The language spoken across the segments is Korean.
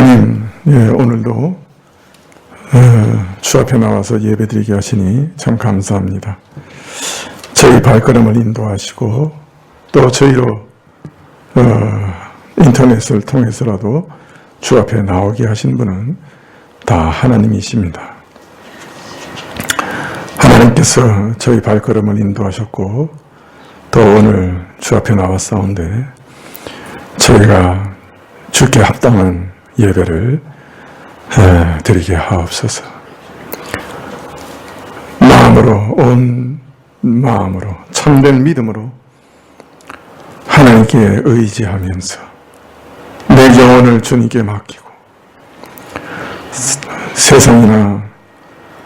하나님, 오늘도 주 앞에 나와서 예배드리게 하시니 참 감사합니다. 저희 발걸음을 인도하시고 또 저희로 인터넷을 통해서라도 주 앞에 나오게 하신 분은 다 하나님이십니다. 하나님께서 저희 발걸음을 인도하셨고 또 오늘 주 앞에 나왔사온데 저희가 주께 합당한 예배를 드리게 하옵소서. 마음으로, 온 마음으로, 참된 믿음으로 하나님께 의지하면서 내 영혼을 주님께 맡기고 세상이나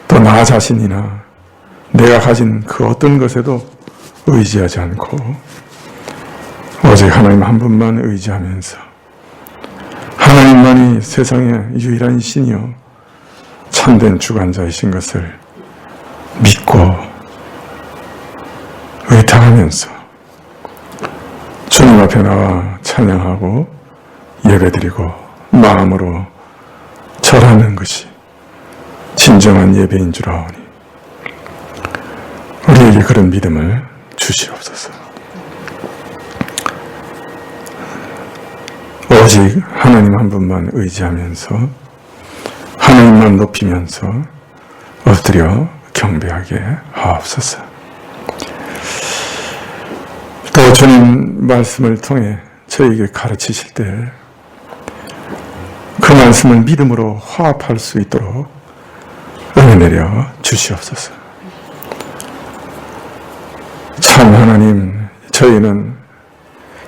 또 나 자신이나 내가 가진 그 어떤 것에도 의지하지 않고 오직 하나님 한 분만 의지하면서 하나님만이 세상의 유일한 신이요 참된 주관자이신 것을 믿고 의탁하면서 주님 앞에 나와 찬양하고 예배드리고 마음으로 절하는 것이 진정한 예배인 줄 아오니 우리에게 그런 믿음을 주시옵소서. 오직 하나님 한 분만 의지하면서 하나님만 높이면서 엎드려 경배하게 하옵소서. 또 주님 말씀을 통해 저에게 가르치실 때 그 말씀을 믿음으로 화합할 수 있도록 은혜 내려 주시옵소서. 참 하나님, 저희는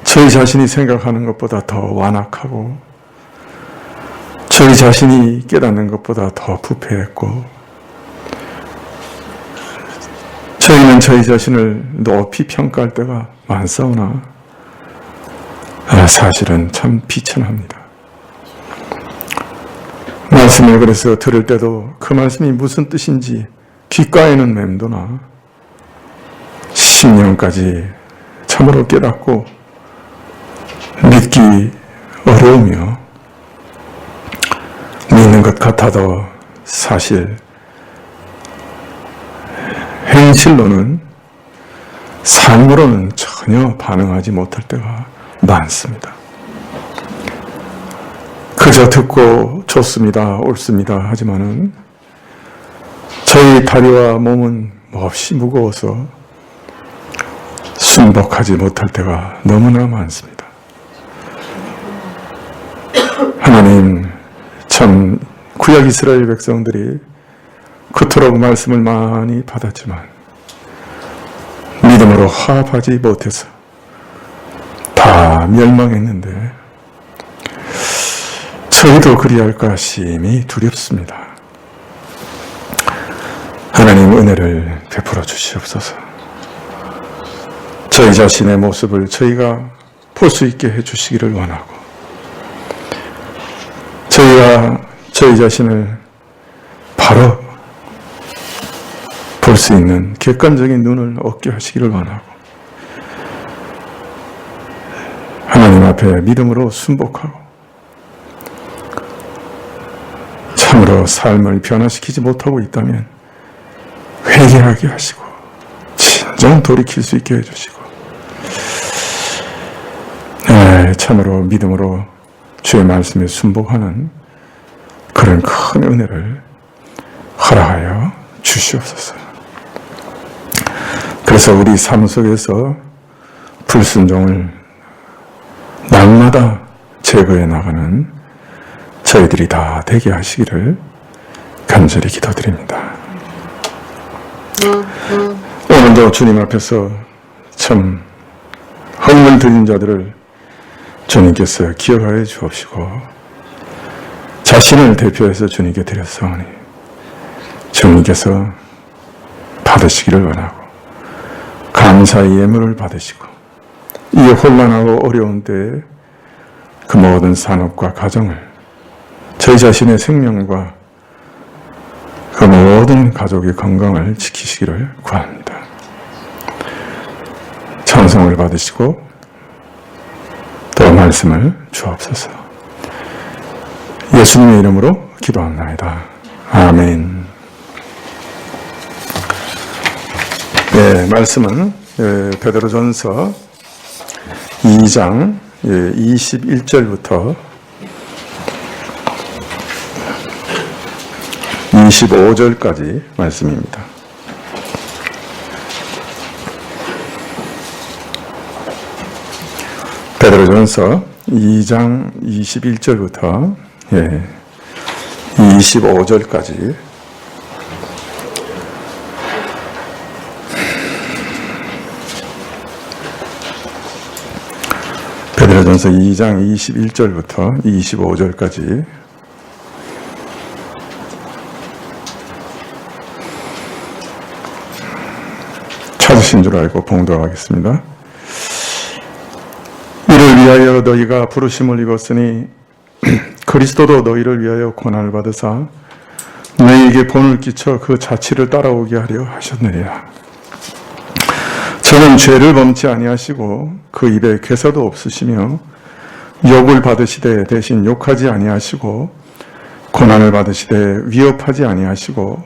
저희 자신이 생각하는 것보다 더 완악하고 저희 자신이 깨닫는 것보다 더 부패했고 저희는 저희 자신을 높이 평가할 때가 많사오나 사실은 참 비천합니다. 말씀을 그래서 들을 때도 그 말씀이 무슨 뜻인지 귓가에는 맴도나 심령까지 참으로 깨닫고 믿기 어려우며 믿는 것 같아도 사실 행실로는 삶으로는 전혀 반응하지 못할 때가 많습니다. 그저 듣고 좋습니다, 옳습니다 하지만은 저희 다리와 몸은 몹시 무거워서 순복하지 못할 때가 너무나 많습니다. 하나님, 참 구약 이스라엘 백성들이 그토록 말씀을 많이 받았지만 믿음으로 화합하지 못해서 다 멸망했는데 저희도 그리할까 심히 두렵습니다. 하나님 은혜를 베풀어 주시옵소서. 저희 자신의 모습을 저희가 볼 수 있게 해주시기를 원하고 저희가 저희 자신을 바로 볼 수 있는 객관적인 눈을 얻게 하시기를 원하고 하나님 앞에 믿음으로 순복하고 참으로 삶을 변화시키지 못하고 있다면 회개하게 하시고 진정 돌이킬 수 있게 해주시고 참으로 믿음으로 주의 말씀에 순복하는 그런 큰 은혜를 허락하여 주시옵소서. 그래서 우리 삶 속에서 불순종을 날마다 제거해 나가는 저희들이 다 되게 하시기를 간절히 기도드립니다. 오늘도 주님 앞에서 참 헌물 드린 자들을 주님께서 기억하여 주옵시고 자신을 대표해서 주님께 드렸사오니 주님께서 받으시기를 원하고 감사의 예물을 받으시고 이 혼란하고 어려운 때에 그 모든 산업과 가정을 저희 자신의 생명과 그 모든 가족의 건강을 지키시기를 구합니다. 찬송을 받으시고 또 말씀을 주옵소서. 예수님의 이름으로 기도합나이다. 아멘. 네, 말씀은 베드로전서 2장 21절부터 25절까지 말씀입니다. 베드로전서 2장 21절부터 25절까지 베드로전서 2장 21절부터 25절까지 찾으신 줄 알고 봉독하겠습니다. 이를 위하여 너희가 부르심을 입었으니 그리스도도 너희를 위하여 고난을 받으사 너희에게 본을 끼쳐 그 자취를 따라오게 하려 하셨느니라. 저는 죄를 범치 아니하시고 그 입에 괴사도 없으시며 욕을 받으시되 대신 욕하지 아니하시고 고난을 받으시되 위협하지 아니하시고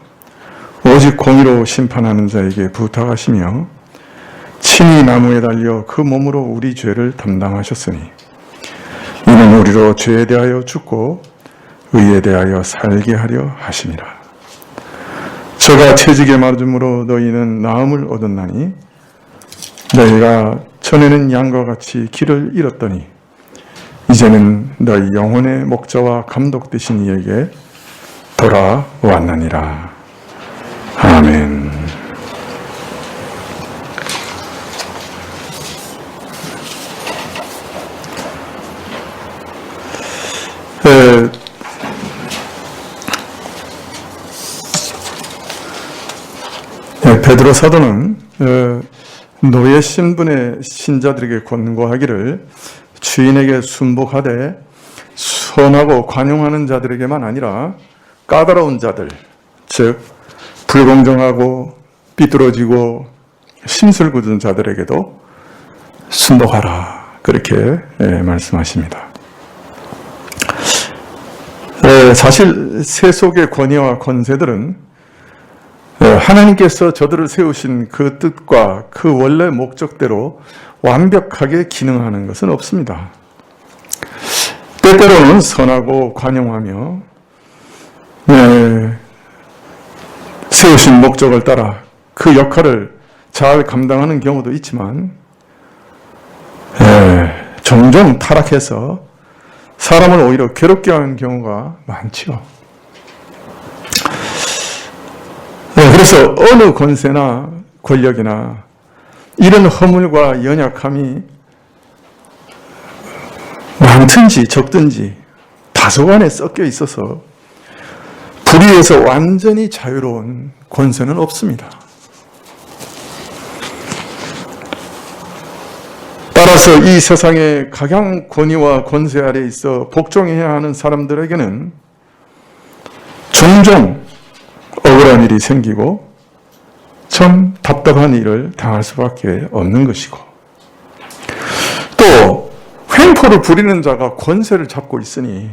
오직 공의로 심판하는 자에게 부탁하시며 친히 나무에 달려 그 몸으로 우리 죄를 담당하셨으니 이는 우리로 죄에 대하여 죽고 의에 대하여 살게 하려 하심이라. 저가 채찍에 맞음으로 너희는 나음을 얻었나니 너희가 전에는 양과 같이 길을 잃었더니 이제는 너희 영혼의 목자와 감독 되신 이에게 돌아왔나니라. 아멘. 베드로 사도는 노예 신분의 신자들에게 권고하기를 주인에게 순복하되 선하고 관용하는 자들에게만 아니라 까다로운 자들, 즉 불공정하고 삐뚤어지고 심술 굳은 자들에게도 순복하라, 그렇게 말씀하십니다. 사실 세속의 권위와 권세들은 하나님께서 저들을 세우신 그 뜻과 그 원래 목적대로 완벽하게 기능하는 것은 없습니다. 때때로는 선하고 관용하며 세우신 목적을 따라 그 역할을 잘 감당하는 경우도 있지만 종종 타락해서 사람을 오히려 괴롭게 하는 경우가 많죠. 그래서 어느 권세나 권력이나 이런 허물과 연약함이 많든지 적든지 다소간에 섞여 있어서 불의에서 완전히 자유로운 권세는 없습니다. 따라서 이 세상의 각양 권위와 권세 아래에 있어 복종해야 하는 사람들에게는 종종 억울한 일이 생기고 참 답답한 일을 당할 수밖에 없는 것이고, 또 횡포를 부리는 자가 권세를 잡고 있으니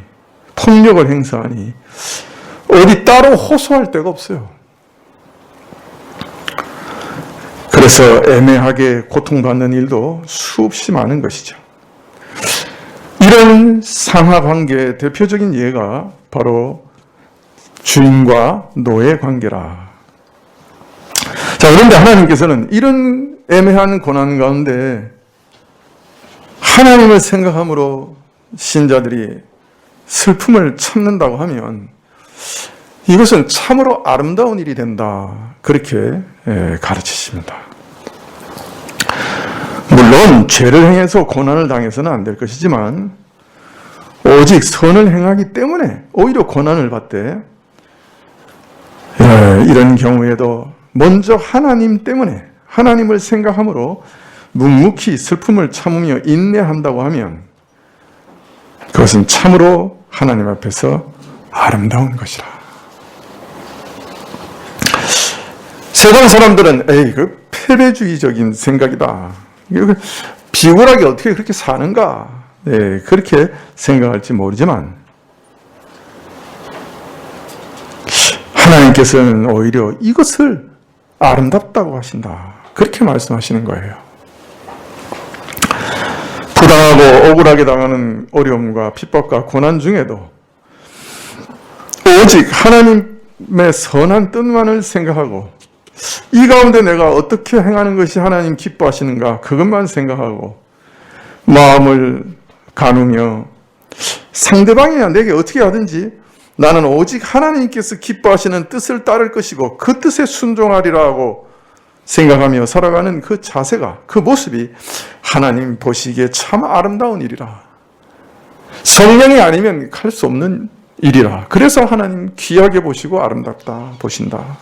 폭력을 행사하니 어디 따로 호소할 데가 없어요. 그래서 애매하게 고통받는 일도 수없이 많은 것이죠. 이런 상하관계의 대표적인 예가 바로 주인과 노예 관계라. 자, 그런데 하나님께서는 이런 애매한 고난 가운데 하나님을 생각함으로 신자들이 슬픔을 참는다고 하면 이것은 참으로 아름다운 일이 된다, 그렇게 가르치십니다. 물론 죄를 행해서 고난을 당해서는 안 될 것이지만 오직 선을 행하기 때문에 오히려 고난을 받되, 이런 경우에도 먼저 하나님 때문에 하나님을 생각함으로 묵묵히 슬픔을 참으며 인내한다고 하면 그것은 참으로 하나님 앞에서 아름다운 것이라. 세상 사람들은 그 패배주의적인 생각이다, 비굴하게 어떻게 그렇게 사는가, 그렇게 생각할지 모르지만 하나님께서는 오히려 이것을 아름답다고 하신다. 그렇게 말씀하시는 거예요. 부당하고 억울하게 당하는 어려움과 핍박과 고난 중에도 오직 하나님의 선한 뜻만을 생각하고 이 가운데 내가 어떻게 행하는 것이 하나님 기뻐하시는가 그것만 생각하고 마음을 가누며 상대방이야 내게 어떻게 하든지 나는 오직 하나님께서 기뻐하시는 뜻을 따를 것이고 그 뜻에 순종하리라 고 생각하며 살아가는 그 자세가, 그 모습이 하나님 보시기에 참 아름다운 일이라. 성령이 아니면 할 수 없는 일이라. 그래서 하나님 귀하게 보시고 아름답다 보신다.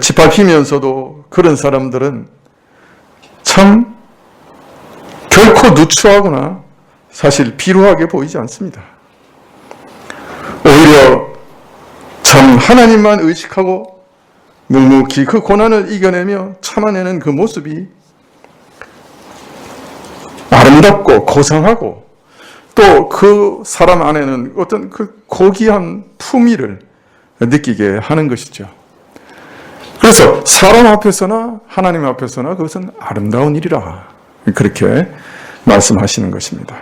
짓밟히면서도 그런 사람들은 참 결코 누추하거나 사실 비루하게 보이지 않습니다. 오히려 참 하나님만 의식하고 묵묵히 그 고난을 이겨내며 참아내는 그 모습이 아름답고 고상하고 또 그 사람 안에는 어떤 그 고귀한 품위를 느끼게 하는 것이죠. 그래서 사람 앞에서나 하나님 앞에서나 그것은 아름다운 일이라 그렇게 말씀하시는 것입니다.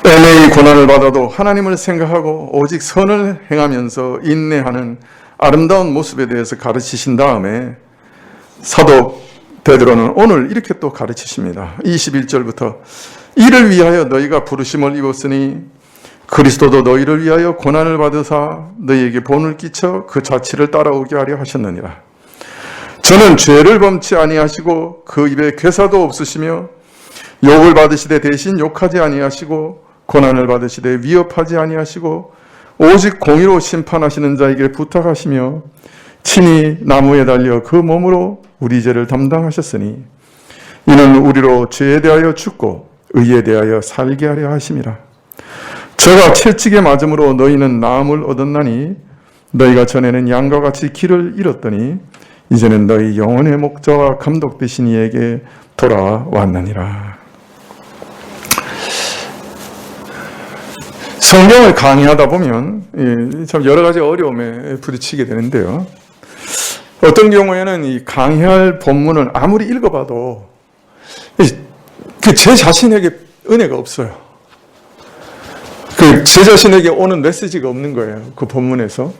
애매히 고난을 받아도 하나님을 생각하고 오직 선을 행하면서 인내하는 아름다운 모습에 대해서 가르치신 다음에 사도 베드로는 오늘 이렇게 또 가르치십니다. 21절부터 이를 위하여 너희가 부르심을 입었으니 그리스도도 너희를 위하여 고난을 받으사 너희에게 본을 끼쳐 그 자취를 따라오게 하려 하셨느니라. 저는 죄를 범치 아니하시고 그 입에 괴사도 없으시며 욕을 받으시되 대신 욕하지 아니하시고 고난을 받으시되 위협하지 아니하시고 오직 공의로 심판하시는 자에게 부탁하시며 친히 나무에 달려 그 몸으로 우리 죄를 담당하셨으니 이는 우리로 죄에 대하여 죽고 의에 대하여 살게 하려 하심이라. 저가 채찍에 맞음으로 너희는 나음을 얻었나니 너희가 전에는 양과 같이 길을 잃었더니 이제는 너희 영혼의 목자와 감독 되신 이에게 돌아왔느니라. 성경을 강의하다 보면 참 여러 가지 어려움에 부딪히게 되는데요. 어떤 경우에는 이 강의할 본문을 아무리 읽어봐도 제 자신에게 은혜가 없어요. 제 자신에게 오는 메시지가 없는 거예요. 그 본문에서.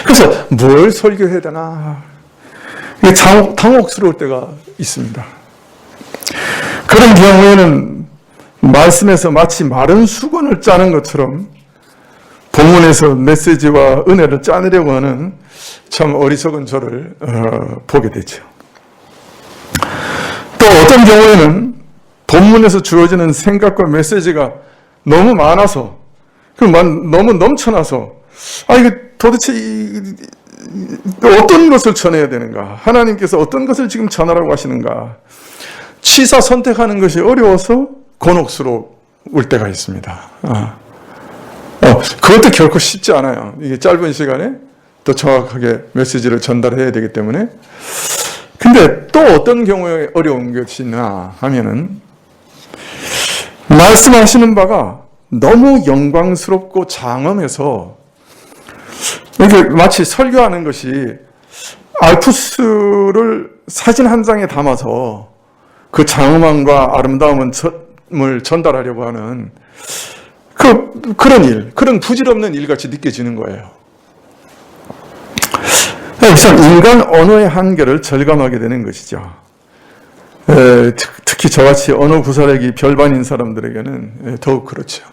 그래서 뭘 설교해야 되나 당혹스러울 때가 있습니다. 그런 경우에는 말씀에서 마치 마른 수건을 짜는 것처럼 본문에서 메시지와 은혜를 짜내려고 하는 참 어리석은 저를 보게 되죠. 또 어떤 경우에는 본문에서 주어지는 생각과 메시지가 너무 많아서 너무 넘쳐나서 이거 도대체 어떤 것을 전해야 되는가? 하나님께서 어떤 것을 지금 전하라고 하시는가? 취사 선택하는 것이 어려워서 곤혹스러울 때가 있습니다. 그것도 결코 쉽지 않아요. 이게 짧은 시간에 더 정확하게 메시지를 전달해야 되기 때문에. 근데 또 어떤 경우에 어려운 것이 있나 하면은 말씀하시는 바가 너무 영광스럽고 장엄해서 이게 마치 설교하는 것이 알프스를 사진 한 장에 담아서 그 장엄함과 아름다움을 전달하려고 하는 그런 부질없는 일같이 느껴지는 거예요. 우선 인간 언어의 한계를 절감하게 되는 것이죠. 특히 저같이 언어 구사력이 별반인 사람들에게는 더욱 그렇죠.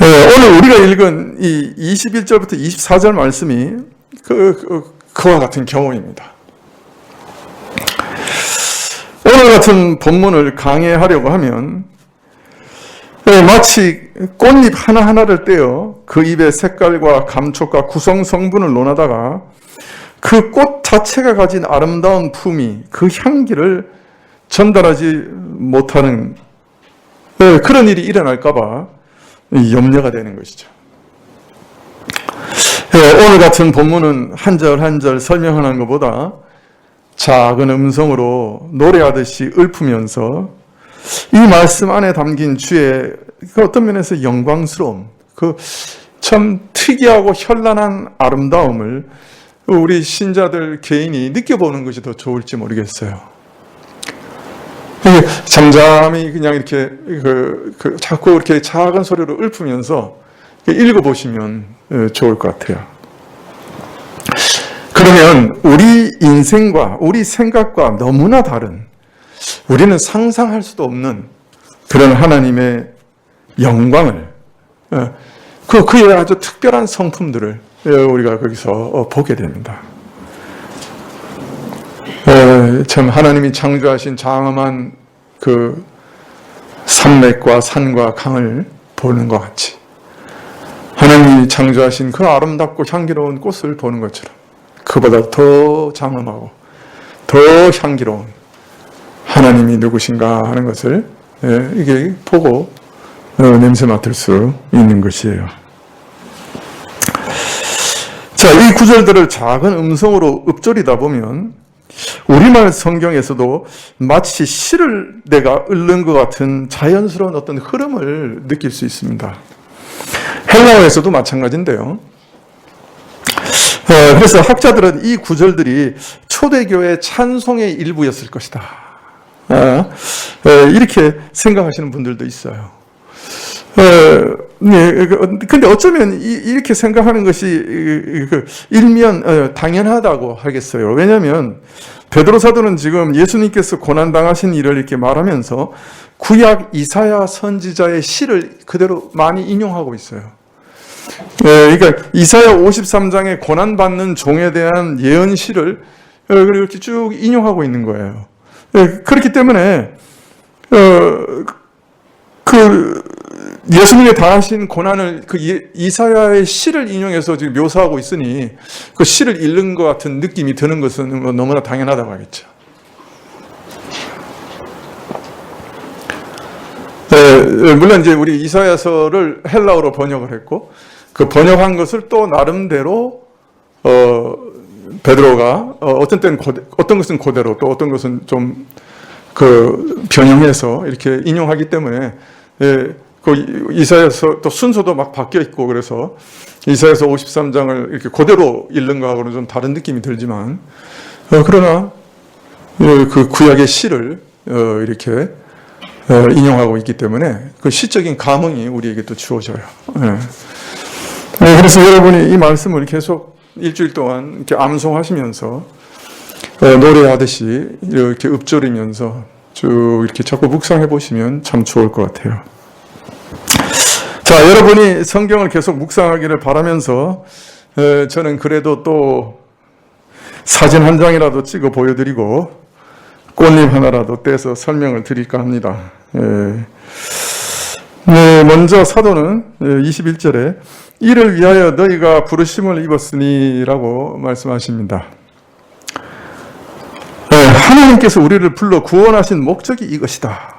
오늘 우리가 읽은 이 21절부터 24절 말씀이 그와 같은 경우입니다. 오늘 같은 본문을 강해하려고 하면 마치 꽃잎 하나하나를 떼어 그 잎의 색깔과 감촉과 구성 성분을 논하다가 그 꽃 자체가 가진 아름다운 품위, 그 향기를 전달하지 못하는 그런 일이 일어날까 봐 염려가 되는 것이죠. 오늘 같은 본문은 한 절 한 절 설명하는 것보다 작은 음성으로 노래하듯이 읊으면서 이 말씀 안에 담긴 주의 그 어떤 면에서 영광스러움, 그 참 특이하고 현란한 아름다움을 우리 신자들 개인이 느껴보는 것이 더 좋을지 모르겠어요. 잠잠히 그냥 이렇게 자꾸 이렇게 작은 소리로 읊으면서 읽어보시면 좋을 것 같아요. 그러면 우리 인생과 우리 생각과 너무나 다른, 우리는 상상할 수도 없는 그런 하나님의 영광을, 그의 아주 특별한 성품들을 우리가 거기서 보게 됩니다. 참 하나님이 창조하신 장엄한 그 산맥과 산과 강을 보는 것 같이, 하나님이 창조하신 그 아름답고 향기로운 꽃을 보는 것처럼 그보다 더 장엄하고 더 향기로운 하나님이 누구신가 하는 것을 이게 보고 냄새 맡을 수 있는 것이에요. 자, 이 구절들을 작은 음성으로 읊조리다 보면 우리말 성경에서도 마치 시를 내가 읊는 것 같은 자연스러운 어떤 흐름을 느낄 수 있습니다. 헬라어에서도 마찬가지인데요. 그래서 학자들은 이 구절들이 초대교회 찬송의 일부였을 것이다, 이렇게 생각하시는 분들도 있어요. 근데 어쩌면 이렇게 생각하는 것이 일면 당연하다고 하겠어요. 왜냐하면 베드로 사도는 지금 예수님께서 고난당하신 일을 이렇게 말하면서 구약 이사야 선지자의 시를 그대로 많이 인용하고 있어요. 그러니까 이사야 53장의 고난받는 종에 대한 예언시를 이렇게 쭉 인용하고 있는 거예요. 그렇기 때문에 예수님이 당하신 고난을 이사야의 시를 인용해서 지금 묘사하고 있으니 그 시를 읽는 것 같은 느낌이 드는 것은 너무나 당연하다고 하겠죠. 물론 이제 우리 이사야서를 헬라어로 번역을 했고, 그 번역한 것을 또 나름대로 베드로가 어떤 때는 어떤 것은 그대로, 또 어떤 것은 좀 변형해서 이렇게 인용하기 때문에 그 이사야서 또 순서도 막 바뀌어 있고, 그래서 이사야서 53장을 이렇게 그대로 읽는 거하고는 좀 다른 느낌이 들지만, 그러나 그 구약의 시를 이렇게 인용하고 있기 때문에 그 시적인 감흥이 우리에게 또 주어져요. 그래서 여러분이 이 말씀을 계속 일주일 동안 이렇게 암송하시면서 노래하듯이 이렇게 읊조리면서 쭉 이렇게 자꾸 묵상해 보시면 참 좋을 것 같아요. 자, 여러분이 성경을 계속 묵상하기를 바라면서 저는 그래도 또 사진 한 장이라도 찍어 보여드리고 꽃잎 하나라도 떼서 설명을 드릴까 합니다. 먼저 사도는 21절에 이를 위하여 너희가 부르심을 입었으니 라고 말씀하십니다. 하나님께서 우리를 불러 구원하신 목적이 이것이다.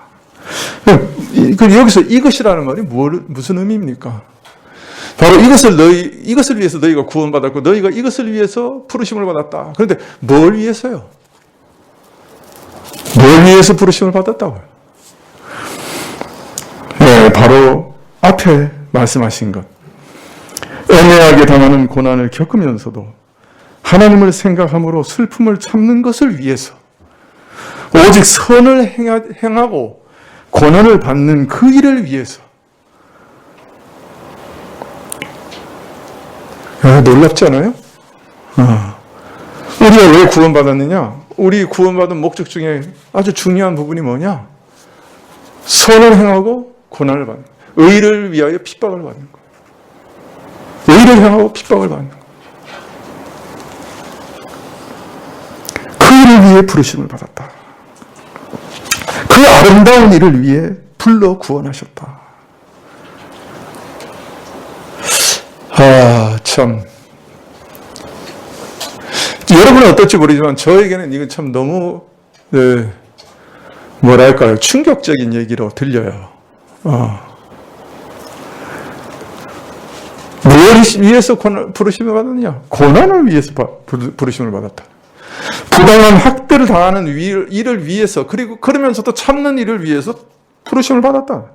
여기서 이것이라는 말이 무슨 의미입니까? 바로 이것을 위해서 너희가 구원받았고, 너희가 이것을 위해서 부르심을 받았다. 그런데 뭘 위해서요? 뭘 위해서 부르심을 받았다고요? 바로 앞에 말씀하신 것. 애매하게 당하는 고난을 겪으면서도 하나님을 생각함으로 슬픔을 참는 것을 위해서, 오직 선을 행하고 고난을 받는 그 일을 위해서. 놀랍지 않아요? 우리가 왜 구원받았느냐? 우리 구원받은 목적 중에 아주 중요한 부분이 뭐냐? 선을 행하고 고난을 받는 거예요. 의를 위하여 핍박을 받는 거예요. 의를 행하고 핍박을 받는 거예요. 그 일을 위해 부르심을 받았다. 그 아름다운 일을 위해 불러 구원하셨다. 참. 여러분은 어떨지 모르지만 저에게는 이건 참 너무 뭐랄까요, 충격적인 얘기로 들려요. 뭘 위해서 부르심을 받았느냐? 고난을 위해서 부르심을 받았다. 부당한 학대를 당하는 일을 위해서, 그리고 그러면서도 참는 일을 위해서 부르심을 받았다.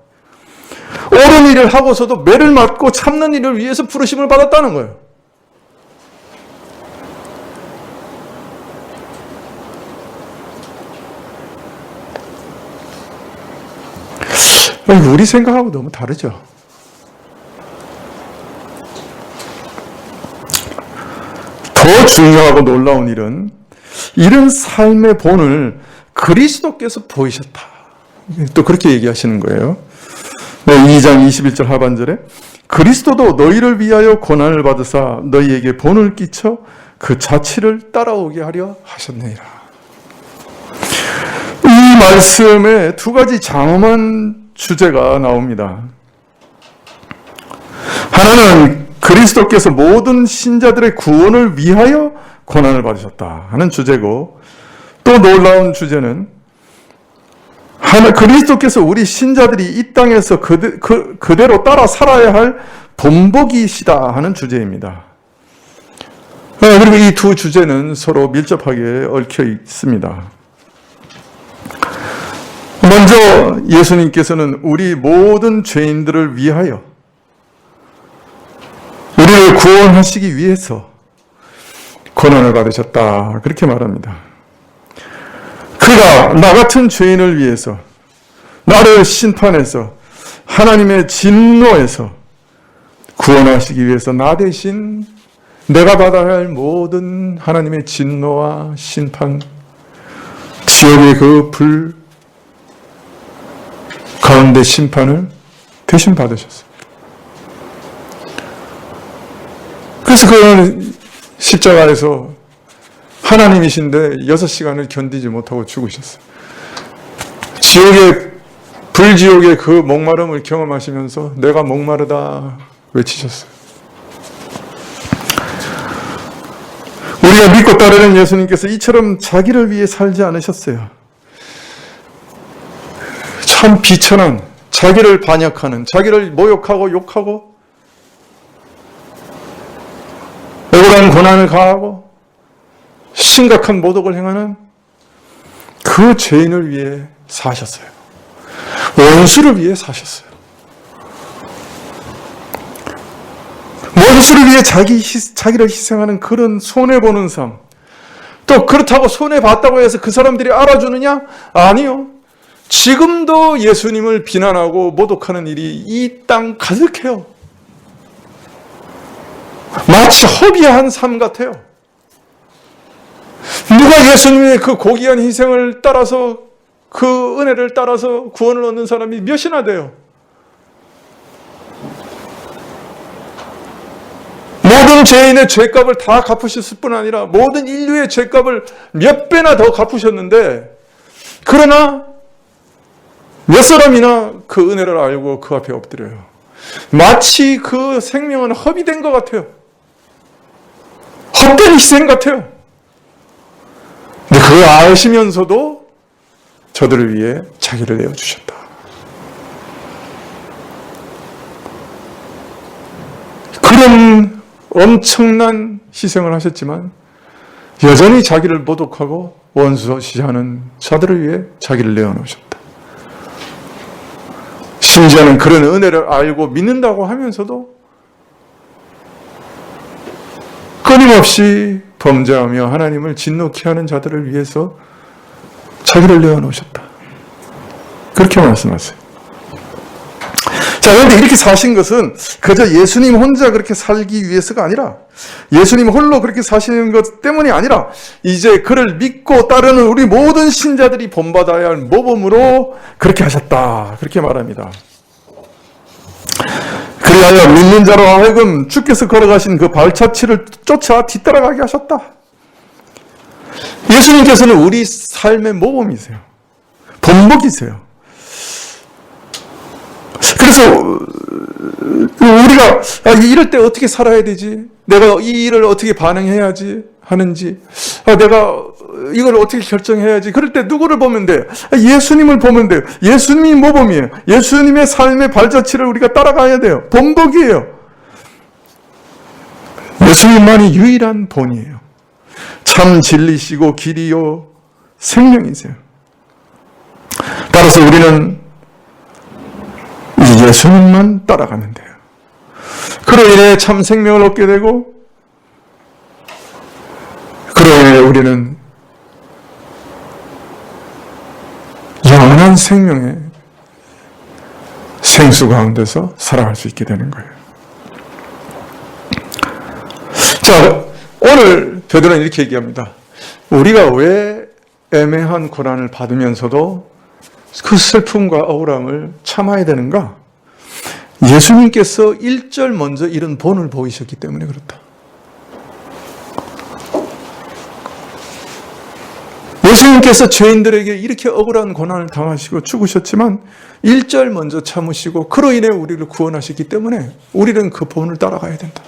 옳은 일을 하고서도 매를 맞고 참는 일을 위해서 부르심을 받았다는 거예요. 우리 생각하고 너무 다르죠. 더 중요하고 놀라운 일은 이런 삶의 본을 그리스도께서 보이셨다. 또 그렇게 얘기하시는 거예요. 2장 21절 하반절에 그리스도도 너희를 위하여 고난을 받으사 너희에게 본을 끼쳐 그 자취를 따라오게 하려 하셨느니라. 이 말씀에 두 가지 장엄한 주제가 나옵니다. 하나는 그리스도께서 모든 신자들의 구원을 위하여 고난을 받으셨다 하는 주제고, 또 놀라운 주제는 그리스도께서 우리 신자들이 이 땅에서 그대로 따라 살아야 할 본보기시다 하는 주제입니다. 그리고 이 두 주제는 서로 밀접하게 얽혀 있습니다. 먼저 예수님께서는 우리 모든 죄인들을 위하여 우리를 구원하시기 위해서 고난을 받으셨다 그렇게 말합니다. 그가 나 같은 죄인을 위해서 나를 심판해서 하나님의 진노에서 구원하시기 위해서 나 대신 내가 받아야 할 모든 하나님의 진노와 심판, 지옥의 그 불 가운데 심판을 대신 받으셨어요. 그래서 그는 십자가에서 하나님이신데 6시간을 견디지 못하고 죽으셨어요. 불지옥의 그 목마름을 경험하시면서 내가 목마르다 외치셨어요. 우리가 믿고 따르는 예수님께서 이처럼 자기를 위해 살지 않으셨어요. 참 비천한, 자기를 반역하는, 자기를 모욕하고 욕하고 억울한 고난을 가하고 심각한 모독을 행하는 그 죄인을 위해 사셨어요. 원수를 위해 사셨어요. 원수를 위해 자기를 희생하는 그런 손해보는 삶. 또 그렇다고 손해봤다고 해서 그 사람들이 알아주느냐? 아니요. 지금도 예수님을 비난하고 모독하는 일이 이 땅 가득해요. 마치 허비한 삶 같아요. 누가 예수님의 그 고귀한 희생을 따라서, 그 은혜를 따라서 구원을 얻는 사람이 몇이나 돼요? 모든 죄인의 죄값을 다 갚으셨을 뿐 아니라 모든 인류의 죄값을 몇 배나 더 갚으셨는데, 그러나 몇 사람이나 그 은혜를 알고 그 앞에 엎드려요. 마치 그 생명은 허비된 것 같아요. 헛된 희생 같아요. 근데 그걸 아시면서도 저들을 위해 자기를 내어주셨다. 그런 엄청난 희생을 하셨지만 여전히 자기를 모독하고 원수시하는 자들을 위해 자기를 내어놓으셨다. 심지어는 그런 은혜를 알고 믿는다고 하면서도 끊임없이 범죄하며 하나님을 진노케 하는 자들을 위해서 자기를 내어놓으셨다. 그렇게 말씀하세요. 자, 그런데 이렇게 사신 것은 그저 예수님 혼자 그렇게 살기 위해서가 아니라, 예수님 홀로 그렇게 사시는 것 때문이 아니라, 이제 그를 믿고 따르는 우리 모든 신자들이 본받아야 할 모범으로 그렇게 하셨다. 그렇게 말합니다. 그리하여 믿는 자로 하여금 주께서 걸어가신 그 발자취를 쫓아 뒤따라가게 하셨다. 예수님께서는 우리 삶의 모범이세요. 본보기세요. 그래서 우리가 이럴 때 어떻게 살아야 되지? 내가 이 일을 어떻게 반응해야지 하는지, 내가 이걸 어떻게 결정해야지? 그럴 때 누구를 보면 돼요? 예수님을 보면 돼요. 예수님이 모범이에요. 예수님의 삶의 발자취를 우리가 따라가야 돼요. 본보기예요. 예수님만이 유일한 본이에요. 참 진리시고 길이요 생명이세요. 따라서 우리는 예수님만 따라가면 돼요. 그로 인해 참 생명을 얻게 되고, 그로 인해 우리는 영원한 생명의 생수 가운데서 살아갈 수 있게 되는 거예요. 자, 오늘 베드로는 이렇게 얘기합니다. 우리가 왜 애매한 고난을 받으면서도 그 슬픔과 억울함을 참아야 되는가? 예수님께서 1절 먼저 이런 본을 보이셨기 때문에 그렇다. 예수님께서 죄인들에게 이렇게 억울한 고난을 당하시고 죽으셨지만 1절 먼저 참으시고 그로 인해 우리를 구원하셨기 때문에 우리는 그 본을 따라가야 된다.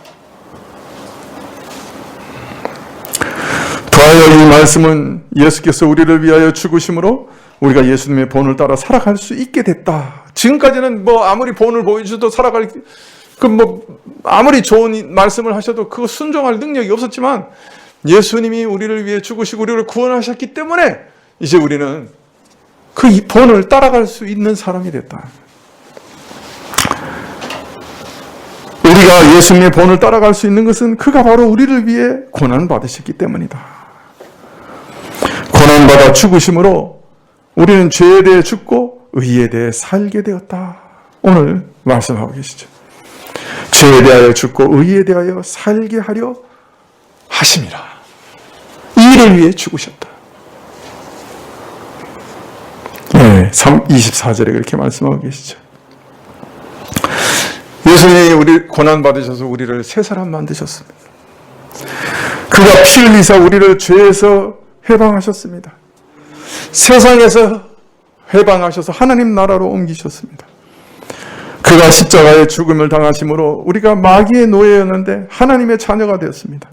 더하여 이 말씀은 예수께서 우리를 위하여 죽으심으로 우리가 예수님의 본을 따라 살아갈 수 있게 됐다. 지금까지는 아무리 본을 보여줘도 살아갈, 아무리 좋은 말씀을 하셔도 그거 순종할 능력이 없었지만 예수님이 우리를 위해 죽으시고 우리를 구원하셨기 때문에 이제 우리는 그 본을 따라갈 수 있는 사람이 됐다. 우리가 예수님의 본을 따라갈 수 있는 것은 그가 바로 우리를 위해 고난받으셨기 때문이다. 고난받아 죽으심으로 우리는 죄에 대해 죽고 의에 대해 살게 되었다. 오늘 말씀하고 계시죠. 죄에 대하여 죽고 의에 대하여 살게 하려 하심이라. 이 일을 위해 죽으셨다. 네, 24절에 그렇게 말씀하고 계시죠. 예수님이 우리 고난받으셔서 우리를 새 사람 만드셨습니다. 그가 피 흘리사 우리를 죄에서 해방하셨습니다. 세상에서 해방하셔서 하나님 나라로 옮기셨습니다. 그가 십자가의 죽음을 당하심으로 우리가 마귀의 노예였는데 하나님의 자녀가 되었습니다.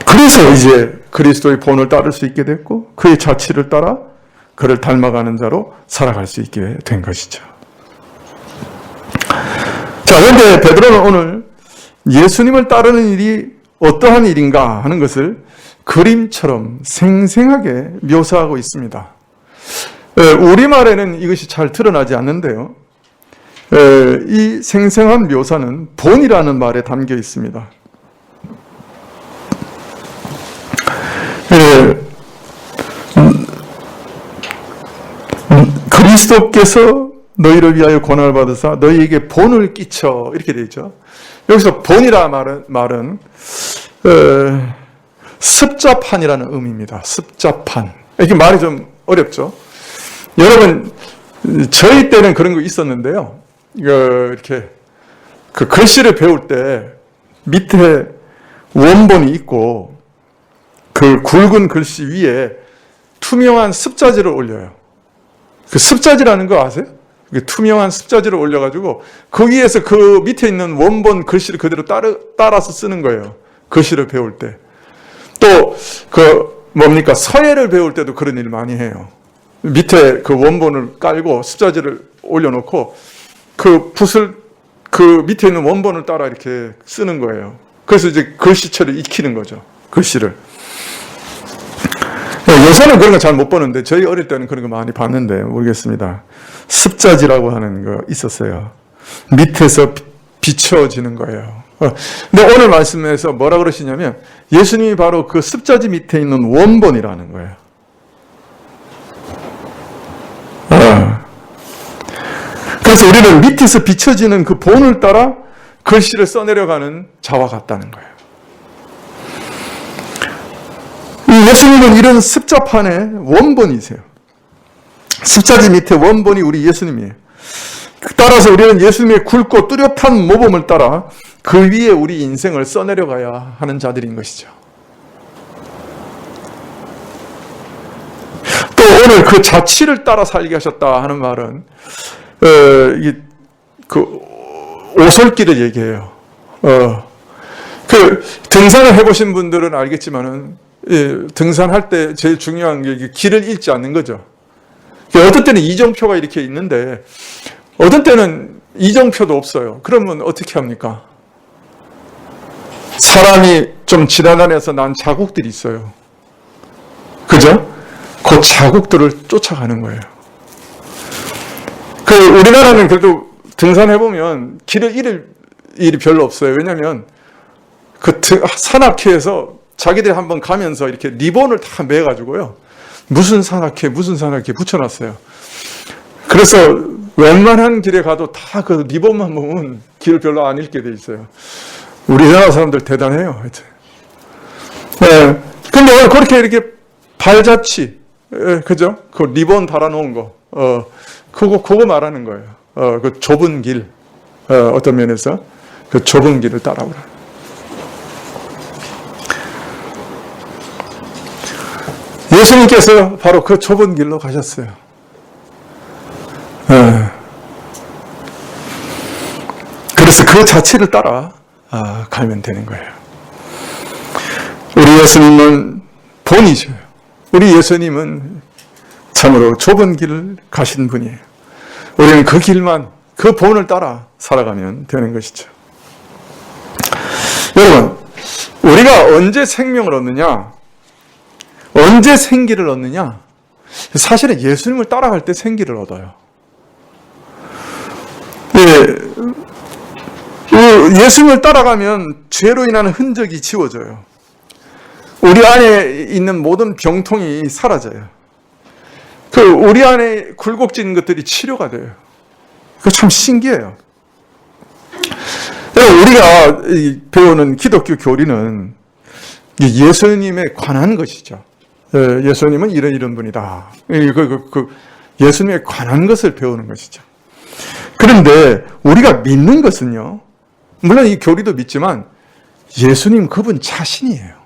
그래서 이제 그리스도의 본을 따를 수 있게 됐고 그의 자취를 따라 그를 닮아가는 자로 살아갈 수 있게 된 것이죠. 자, 그런데 베드로는 오늘 예수님을 따르는 일이 어떠한 일인가 하는 것을 그림처럼 생생하게 묘사하고 있습니다. 우리말에는 이것이 잘 드러나지 않는데요. 이 생생한 묘사는 본이라는 말에 담겨 있습니다. 그리스도께서 너희를 위하여 고난을 받으사 너희에게 본을 끼쳐 이렇게 되어 있죠. 여기서 본이라 말은 습자판이라는 의미입니다. 습자판. 이렇게 말이 좀 어렵죠. 여러분, 저희 때는 그런 거 있었는데요. 이렇게 그 글씨를 배울 때 밑에 원본이 있고 그 굵은 글씨 위에 투명한 습자지를 올려요. 그 습자지라는 거 아세요? 투명한 습자지를 올려가지고 그 위에서 그 밑에 있는 원본 글씨를 그대로 따라서 쓰는 거예요. 글씨를 배울 때. 또 서예를 배울 때도 그런 일 많이 해요. 밑에 그 원본을 깔고 습자지를 올려놓고 그 붓을 그 밑에 있는 원본을 따라 이렇게 쓰는 거예요. 그래서 이제 글씨체를 익히는 거죠. 글씨를. 요새는 그런 거 잘 못 보는데 저희 어릴 때는 그런 거 많이 봤는데 모르겠습니다. 습자지라고 하는 거 있었어요. 밑에서 비춰지는 거예요. 근데 오늘 말씀에서 뭐라 그러시냐면 예수님이 바로 그 습자지 밑에 있는 원본이라는 거예요. 그래서 우리는 밑에서 비춰지는 그 본을 따라 글씨를 써내려가는 자와 같다는 거예요. 예수님은 이런 습자판의 원본이세요. 습자지 밑에 원본이 우리 예수님이에요. 따라서 우리는 예수님의 굵고 뚜렷한 모범을 따라 그 위에 우리 인생을 써내려가야 하는 자들인 것이죠. 또 오늘 그 자취를 따라 살게 하셨다 하는 말은 그 오솔길을 얘기해요. 그 등산을 해보신 분들은 알겠지만은 등산할 때 제일 중요한 게 길을 잃지 않는 거죠. 어떤 때는 이정표가 이렇게 있는데 어떤 때는 이정표도 없어요. 그러면 어떻게 합니까? 사람이 좀 지나다녀서 난 자국들이 있어요. 그죠? 그 자국들을 쫓아가는 거예요. 우리나라는 그래도 등산해보면 길을 잃을 일이 별로 없어요. 왜냐면 산악회에서 자기들이 한번 가면서 이렇게 리본을 다 매가지고요. 무슨 산악회 붙여놨어요. 그래서 웬만한 길에 가도 다 그 리본만 보면 길을 별로 안 잃게 돼 있어요. 우리나라 사람들 대단해요. 하여튼. 네. 근데 그렇게 이렇게 발자취, 그죠? 그 리본 달아놓은 거, 그거 말하는 거예요. 그 좁은 길, 어떤 면에서 그 좁은 길을 따라오라. 예수님께서 바로 그 좁은 길로 가셨어요. 그래서 그 자취를 따라 가면 되는 거예요. 우리 예수님은 본이셔요. 우리 예수님은 참으로 좁은 길을 가신 분이에요. 우리는 그 길만, 그 본을 따라 살아가면 되는 것이죠. 여러분, 우리가 언제 생명을 얻느냐? 언제 생기를 얻느냐? 사실은 예수님을 따라갈 때 생기를 얻어요. 예수님을 따라가면 죄로 인한 흔적이 지워져요. 우리 안에 있는 모든 병통이 사라져요. 우리 안에 굴곡진 것들이 치료가 돼요. 그거 참 신기해요. 우리가 배우는 기독교 교리는 예수님에 관한 것이죠. 예수님은 이런 분이다. 예수님에 관한 것을 배우는 것이죠. 그런데 우리가 믿는 것은요, 물론 이 교리도 믿지만 예수님 그분 자신이에요.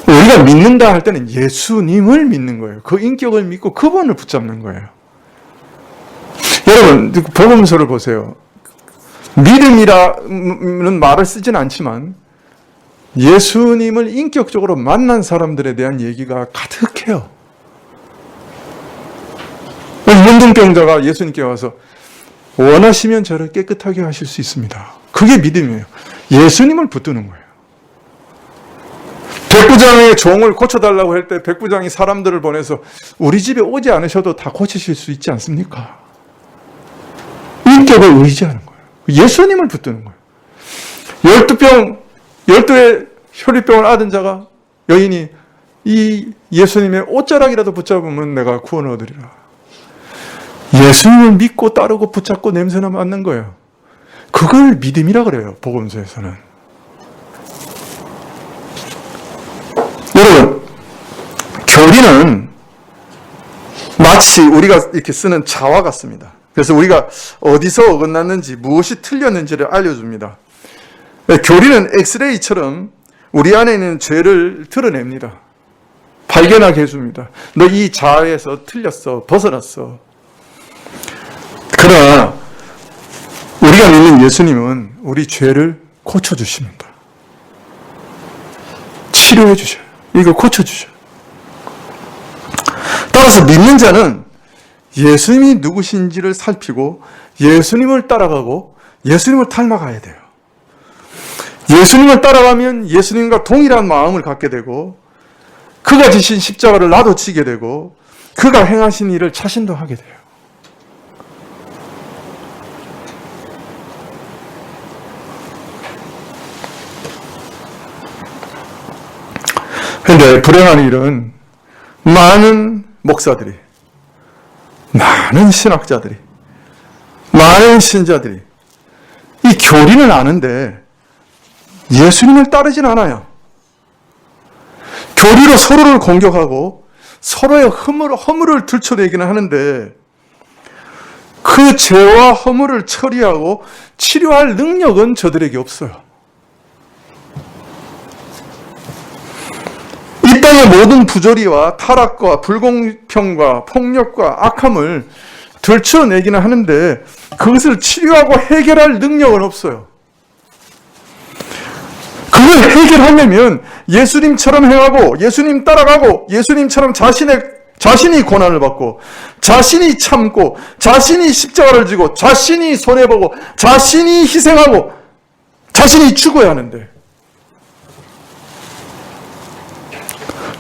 우리가 믿는다 할 때는 예수님을 믿는 거예요. 그 인격을 믿고 그분을 붙잡는 거예요. 여러분, 복음서를 보세요. 믿음이라는 말을 쓰진 않지만 예수님을 인격적으로 만난 사람들에 대한 얘기가 가득해요. 문둥병자가 예수님께 와서 원하시면 저를 깨끗하게 하실 수 있습니다. 그게 믿음이에요. 예수님을 붙드는 거예요. 백부장의 종을 고쳐달라고 할 때 백부장이 사람들을 보내서 우리 집에 오지 않으셔도 다 고치실 수 있지 않습니까? 인격을 의지하는 거예요. 예수님을 붙드는 거예요. 12의 혈류병을 앓은 자가, 여인이 이 예수님의 옷자락이라도 붙잡으면 내가 구원을 얻으리라. 예수님을 믿고 따르고 붙잡고 냄새나 맡는 거예요. 그걸 믿음이라 그래요, 복음서에서는. 여러분, 교리는 마치 우리가 이렇게 쓰는 자와 같습니다. 그래서 우리가 어디서 어긋났는지, 무엇이 틀렸는지를 알려줍니다. 교리는 엑스레이처럼 우리 안에 있는 죄를 드러냅니다. 발견하게 해줍니다. 너 이 자에서 틀렸어, 벗어났어. 그러나 우리가 믿는 예수님은 우리 죄를 고쳐주십니다. 치료해 주셔요. 이거 고쳐주셔요. 따라서 믿는 자는 예수님이 누구신지를 살피고 예수님을 따라가고 예수님을 닮아가야 돼요. 예수님을 따라가면 예수님과 동일한 마음을 갖게 되고 그가 지신 십자가를 나도 지게 되고 그가 행하신 일을 자신도 하게 돼요. 그런데 불행한 일은 많은 목사들이, 많은 신학자들이, 많은 신자들이 이 교리는 아는데 예수님을 따르진 않아요. 교리로 서로를 공격하고 서로의 허물을 들춰내기는 하는데 그 죄와 허물을 처리하고 치료할 능력은 저들에게 없어요. 이 땅의 모든 부조리와 타락과 불공평과 폭력과 악함을 들춰내기는 하는데 그것을 치료하고 해결할 능력은 없어요. 그걸 해결하려면 예수님처럼 행하고 예수님 따라가고 예수님처럼 자신이 고난을 받고 자신이 참고 자신이 십자가를 지고 자신이 손해보고 자신이 희생하고 자신이 죽어야 하는데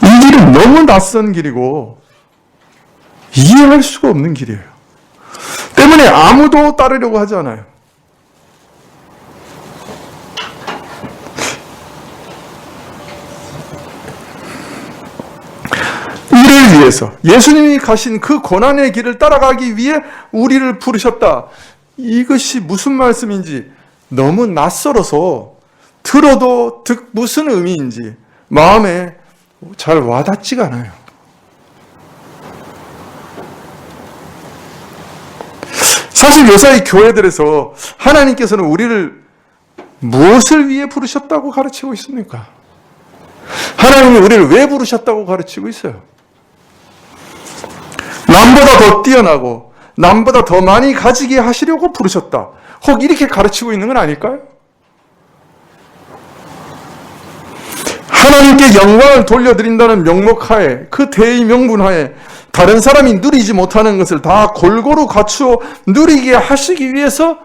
이 길은 너무 낯선 길이고 이해할 수가 없는 길이에요. 때문에 아무도 따르려고 하지 않아요. 이를 위해서 예수님이 가신 그 고난의 길을 따라가기 위해 우리를 부르셨다. 이것이 무슨 말씀인지 너무 낯설어서 들어도 무슨 의미인지 마음에 잘 와닿지가 않아요. 사실 요사이 교회들에서 하나님께서는 우리를 무엇을 위해 부르셨다고 가르치고 있습니까? 하나님이 우리를 왜 부르셨다고 가르치고 있어요? 남보다 더 뛰어나고 남보다 더 많이 가지게 하시려고 부르셨다. 혹 이렇게 가르치고 있는 건 아닐까요? 하나님께 영광을 돌려드린다는 명목하에, 그 대의 명분하에 다른 사람이 누리지 못하는 것을 다 골고루 갖추어 누리게 하시기 위해서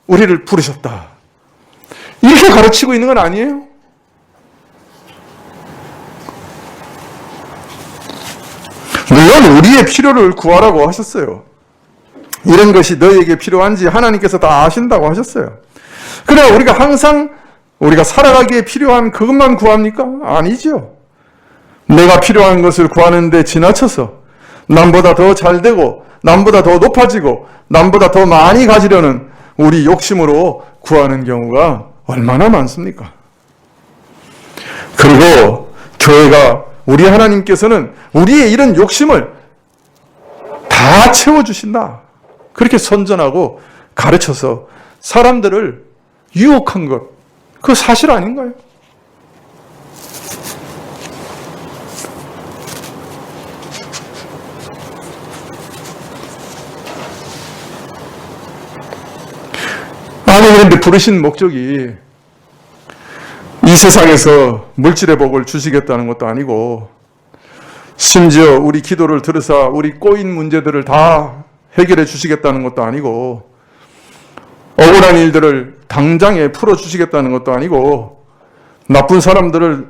우리를 부르셨다. 이렇게 가르치고 있는 건 아니에요? 물론 우리의 필요를 구하라고 하셨어요. 이런 것이 너에게 필요한지 하나님께서 다 아신다고 하셨어요. 그러나 우리가 항상 우리가 살아가기에 필요한 그것만 구합니까? 아니죠. 내가 필요한 것을 구하는데 지나쳐서 남보다 더 잘되고 남보다 더 높아지고 남보다 더 많이 가지려는 우리 욕심으로 구하는 경우가 얼마나 많습니까? 그리고 교회가, 우리 하나님께서는 우리의 이런 욕심을 다 채워주신다. 그렇게 선전하고 가르쳐서 사람들을 유혹한 것, 그거 사실 아닌가요? 아니, 그런데 부르신 목적이 이 세상에서 물질의 복을 주시겠다는 것도 아니고, 심지어 우리 기도를 들으사 우리 꼬인 문제들을 다 해결해 주시겠다는 것도 아니고, 억울한 일들을 당장에 풀어주시겠다는 것도 아니고, 나쁜 사람들을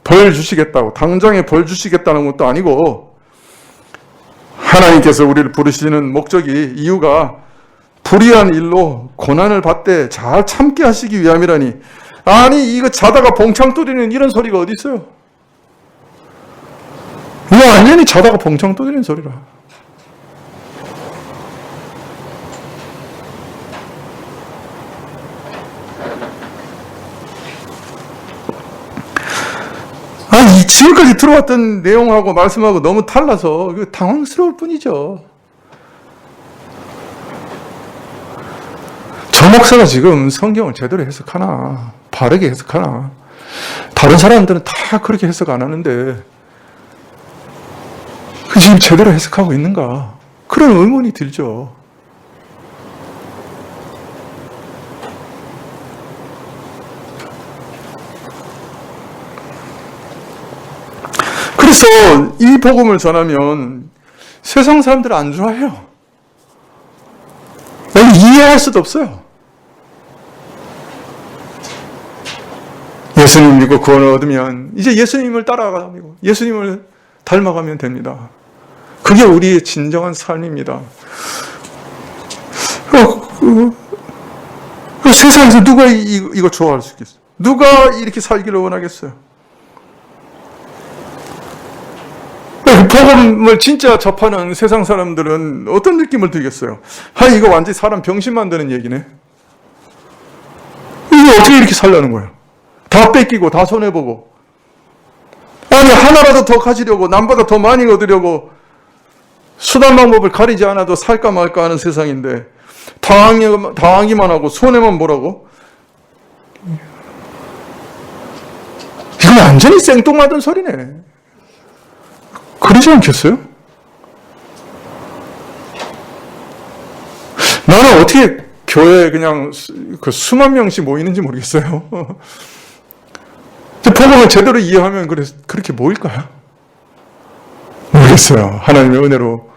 벌 주시겠다고, 당장에 벌 주시겠다는 것도 아니고, 하나님께서 우리를 부르시는 목적이, 이유가 불의한 일로 고난을 받되 잘 참게 하시기 위함이라니. 아니, 이거 자다가 봉창 두드리는 이런 소리가 어디 있어요? 이거 완전히 자다가 봉창 두드리는 소리라. 아니, 지금까지 들어왔던 내용하고 말씀하고 너무 달라서 당황스러울 뿐이죠. 저 목사가 지금 성경을 제대로 해석하나, 바르게 해석하나, 다른 사람들은 다 그렇게 해석 안 하는데 지금 제대로 해석하고 있는가? 그런 의문이 들죠. 그래서 이 복음을 전하면 세상 사람들은 안 좋아해요. 이해할 수도 없어요. 예수님 믿고 구원을 얻으면 이제 예수님을 따라가고 예수님을 닮아가면 됩니다. 그게 우리의 진정한 삶입니다. 세상에서 누가 이거 좋아할 수 있겠어요? 누가 이렇게 살기를 원하겠어요? 복음을 진짜 접하는 세상 사람들은 어떤 느낌을 들겠어요? 이거 완전히 사람 병신 만드는 얘기네. 이거 어떻게 이렇게 살라는 거예요? 다 뺏기고 다 손해보고, 아니 하나라도 더 가지려고, 남보다 더 많이 얻으려고 수단 방법을 가리지 않아도 살까 말까 하는 세상인데, 당하기만 하고 손해만 보라고? 이거 완전히 생뚱맞은 소리네. 그러지 않겠어요? 나는 어떻게 교회에 그냥 그 수만 명씩 모이는지 모르겠어요. 복음을 제대로 이해하면 그렇게 모일까요? 모르겠어요. 하나님의 은혜로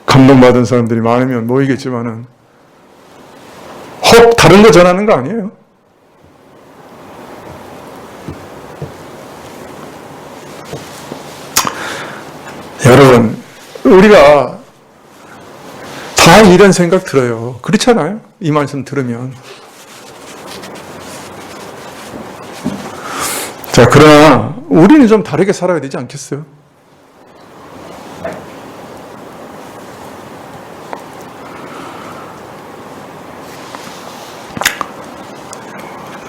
감동받은 사람들이 많으면 모이겠지만은, 혹 다른 거 전하는 거 아니에요? 여러분, 우리가 다 이런 생각 들어요. 그렇잖아요? 이 말씀 들으면. 자, 그러나 우리는 좀 다르게 살아야 되지 않겠어요?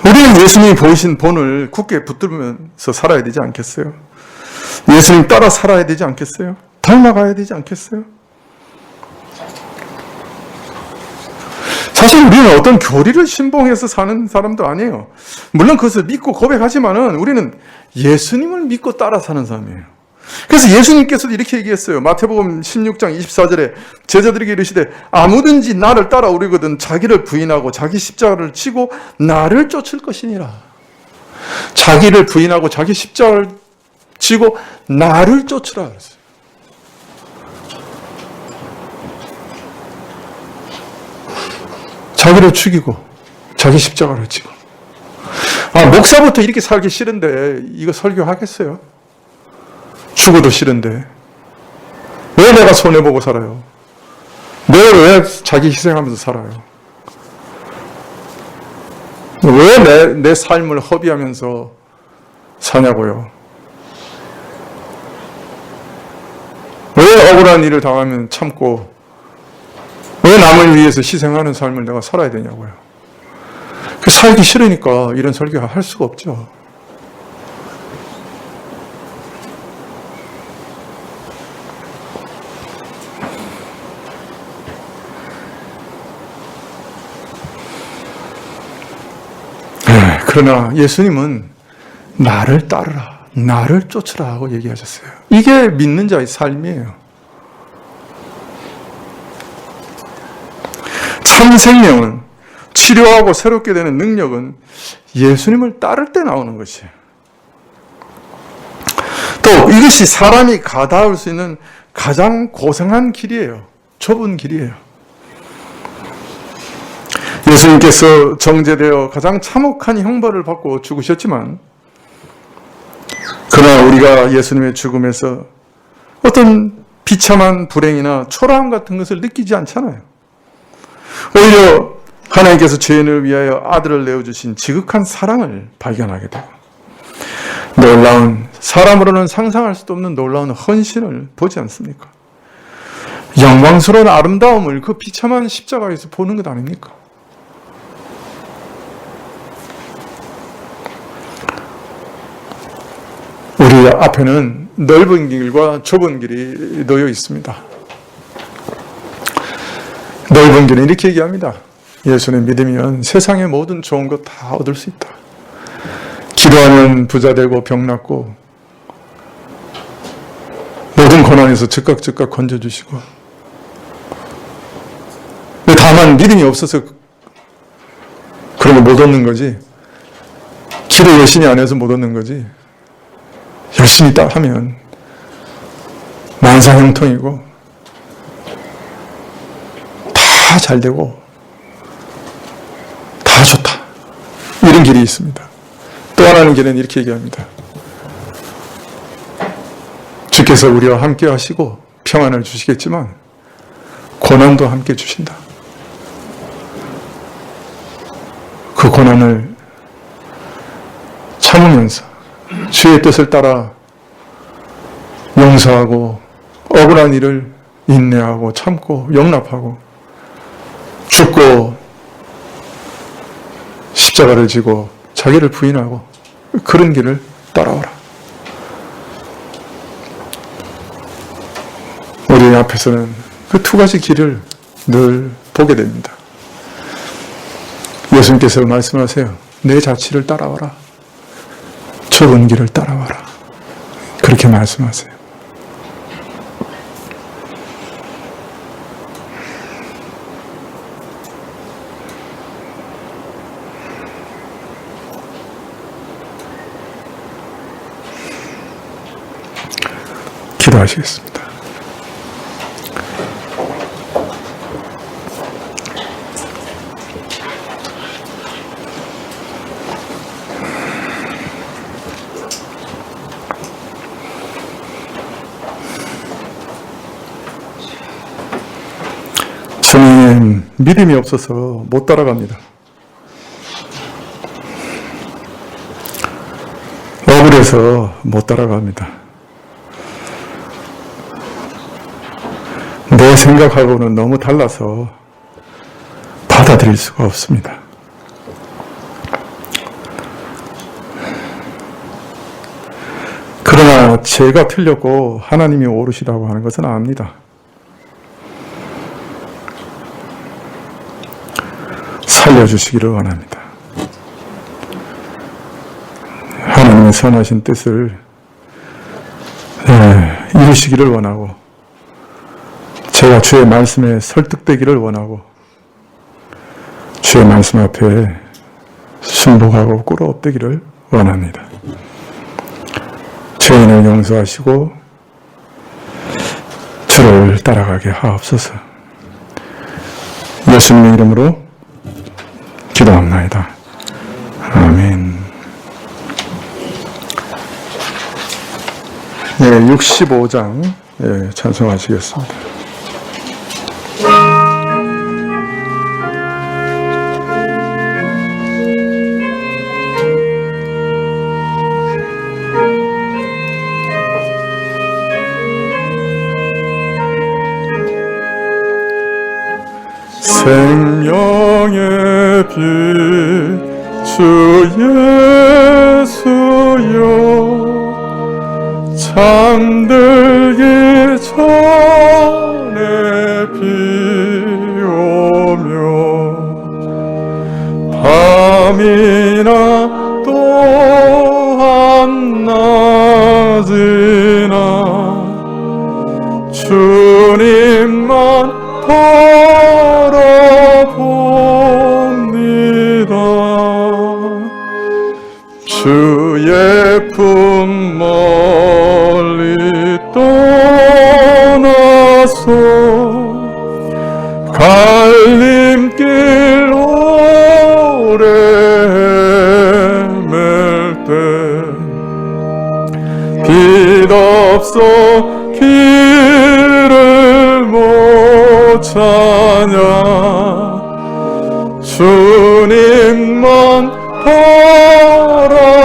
우리는 예수님이 보이신 본을 굳게 붙들면서 살아야 되지 않겠어요? 예수님 따라 살아야 되지 않겠어요? 닮아가야 되지 않겠어요? 사실 우리는 어떤 교리를 신봉해서 사는 사람도 아니에요. 물론 그것을 믿고 고백하지만은 우리는 예수님을 믿고 따라 사는 사람이에요. 그래서 예수님께서도 이렇게 얘기했어요. 마태복음 16장 24절에 제자들에게 이르시되 아무든지 나를 따라오려거든 자기를 부인하고 자기 십자가를 지고 나를 쫓을 것이니라. 자기를 부인하고 자기 십자가를 지고 나를 쫓으라 그랬어요. 자기를 죽이고 자기 십자가를 지고. 목사부터 이렇게 살기 싫은데 이거 설교하겠어요? 죽어도 싫은데 왜 내가 손해보고 살아요? 왜 자기 희생하면서 살아요? 왜 내 삶을 허비하면서 사냐고요? 왜 억울한 일을 당하면 참고 왜 남을 위해서 희생하는 삶을 내가 살아야 되냐고요? 살기 싫으니까 이런 설교 할 수가 없죠. 그러나 예수님은 나를 따르라, 나를 쫓으라 하고 얘기하셨어요. 이게 믿는 자의 삶이에요. 참 생명은, 치료하고 새롭게 되는 능력은 예수님을 따를 때 나오는 것이에요. 또 이것이 사람이 가닿을 수 있는 가장 고상한 길이에요. 좁은 길이에요. 예수님께서 정죄되어 가장 참혹한 형벌을 받고 죽으셨지만, 그러나 우리가 예수님의 죽음에서 어떤 비참한 불행이나 초라함 같은 것을 느끼지 않잖아요. 오히려 하나님께서 죄인을 위하여 아들을 내어주신 지극한 사랑을 발견하게 되고, 놀라운, 사람으로는 상상할 수도 없는 놀라운 헌신을 보지 않습니까? 영광스러운 아름다움을 그 비참한 십자가에서 보는 것 아닙니까? 우리 앞에는 넓은 길과 좁은 길이 놓여 있습니다. 넓은 길은 이렇게 얘기합니다. 예수님 믿으면 세상의 모든 좋은 것 다 얻을 수 있다. 기도하면 부자 되고 병 낫고 모든 고난에서 즉각 건져주시고, 다만 믿음이 없어서 그런 거 못 얻는 거지, 기도 열심히 안 해서 못 얻는 거지, 열심히 딱 하면 만사형통이고 다 잘 되고 다 좋다, 이런 길이 있습니다. 또 하나는 길은 이렇게 얘기합니다. 주께서 우리와 함께 하시고 평안을 주시겠지만 고난도 함께 주신다. 그 고난을 참으면서 주의 뜻을 따라 용서하고 억울한 일을 인내하고 참고 용납하고 죽고 십자가를 지고 자기를 부인하고 그런 길을 따라오라. 우리 앞에서는 그 두 가지 길을 늘 보게 됩니다. 예수님께서 말씀하세요. 내 자취를 따라와라. 좁은 길을 따라와라. 그렇게 말씀하세요. 기도하시겠습니다. 주님, 믿음이 없어서 못 따라갑니다. 억울해서 못 따라갑니다. 내 생각하고는 너무 달라서 받아들일 수가 없습니다. 그러나 제가 틀렸고 하나님이 옳으시다고 하는 것은 압니다. 살려주시기를 원합니다. 하나님의 선하신 뜻을 이루시기를 원하고, 제가 주의 말씀에 설득되기를 원하고, 주의 말씀 앞에 순복하고 꿇어 엎드기를 원합니다. 죄인을 용서하시고 주를 따라가게 하옵소서. 예수님의 이름으로 기도합나이다. 아멘. 네, 65장 찬송하시겠습니다. 생명의 빛 주 예수여, 잠들기 전에 비오며 밤이나 또 한낮이나 주님만 바라봅니다. 주의 품 멀리 떠나서 갈림길 오래 헤맬 때 빛 없어 길을 못 찾냐 주님만 바라봅니다.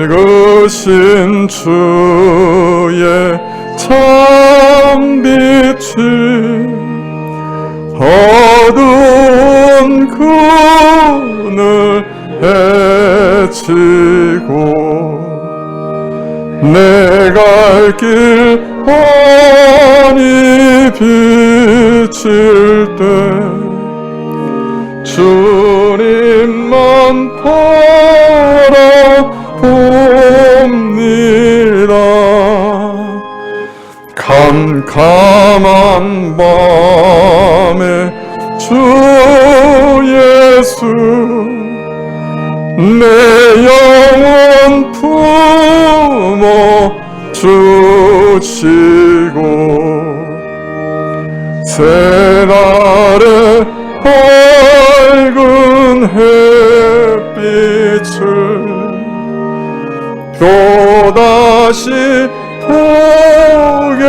밝으신 주의 참빛이 어두운 그늘 헤치고 내 갈 길 환히 비칠 때 주님만 바라봅니다. 캄캄한 밤에 주 예수 내 영혼 품어 주시고 새날의 밝은 햇빛을 또다시 보게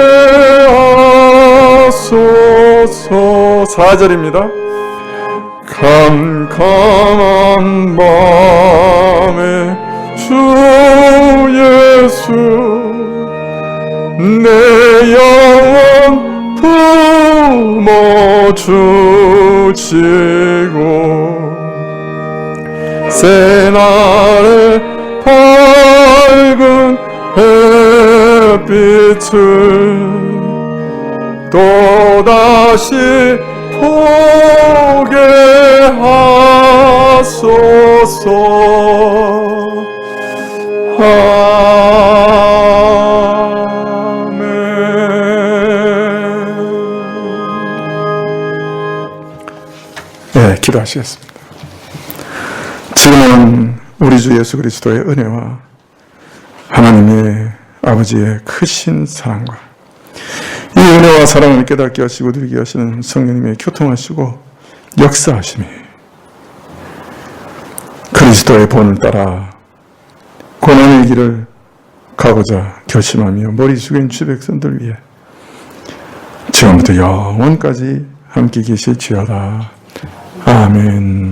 하소서. 4절입니다. 캄캄한 밤에 주 예수 내 영혼 품어 주시고 새날의 밝은 햇빛을 또다시 보게 하소서. 아멘. 네, 기도하시겠습니다. 지금은 우리 주 예수 그리스도의 은혜와 하나님의 아버지의 크신 사랑과 이 은혜와 사랑을 깨닫게 하시고 누리게 하시는 성령님의 교통하시고 역사하심이 그리스도의 본을 따라 고난의 길을 가고자 결심하며 머리 숙인 주 백성들 위해 지금부터 영원까지 함께 계실지어다. 아멘.